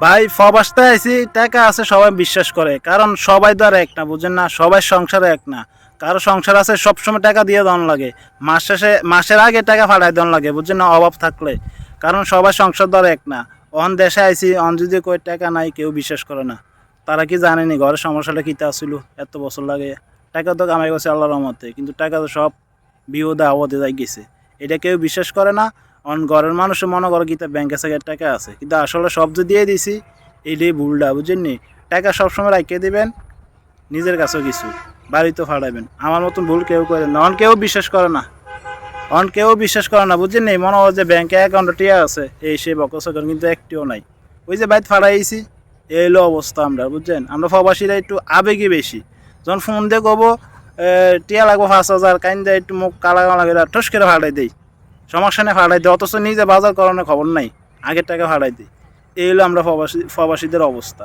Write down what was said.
ভাই প্রবাসতে আইছি, টাকা আছে সবাই বিশ্বাস করে, কারণ সবাই তো আর এক না, বুঝেন না, সবাই সংসারে এক না। কারো সংসার আছে সবসময় টাকা দিয়ে দেওয়ান লাগে, মাস শেষে মাসের আগে টাকা ফাটাই দেওয়ান লাগে, বুঝছেন না, অভাব থাকলে। কারণ সবাই সংসার ধরে এক না। অন দেশে আইছি, অন যদি কই টাকা নাই কেউ বিশ্বাস করে না। তারা কি জানেনি ঘরের সমস্যাটা কিতা আসছিল এত বছর লাগে। টাকা তো কামাই করছে আল্লাহর রহমতে, কিন্তু টাকা তো সব বিপদে আপদে যাই গেছে। এটা কেউ বিশ্বাস করে না। অন ঘরের মানুষে মনে করে কিতা ব্যাংকে থেকে টাকা আছে, কিন্তু আসলে সব যে দিয়ে দিছি, এইটাই ভুলটা, বুঝছেন নি। টাকা সবসময় রাখিয়ে দিবেন নিজের কাছেও কিছু, বাড়িতে ফাটাবেন। আমার মতন ভুল কেউ করে না, অন কেউ বিশ্বাস করে না। অন কেউ বিশ্বাস করে না, বুঝছেন নি। মনে হয় যে ব্যাংকে অ্যাকাউন্টে টিয়া আছে, এই সেই বকসকর, কিন্তু একটিও নাই। ওই যে বাইত ফাটাইছি, এই হলো অবস্থা আমরা, বুঝছেন। আমরা প্রবাসীরা একটু আবেগই বেশি। যখন ফোন দিয়ে কবো টিয়া লাগবো 5,000, কাইন দেয় একটু মুখ কালা কালা করে ঠস করে ফাটাই দেই, সমস্যা নেই ফাটাই দেয়, অথচ নিজে বাজার করানোর খবর নাই, আগের টাকা ফাটাই দিই। এই হলো আমরা প্রবাসীদের অবস্থা।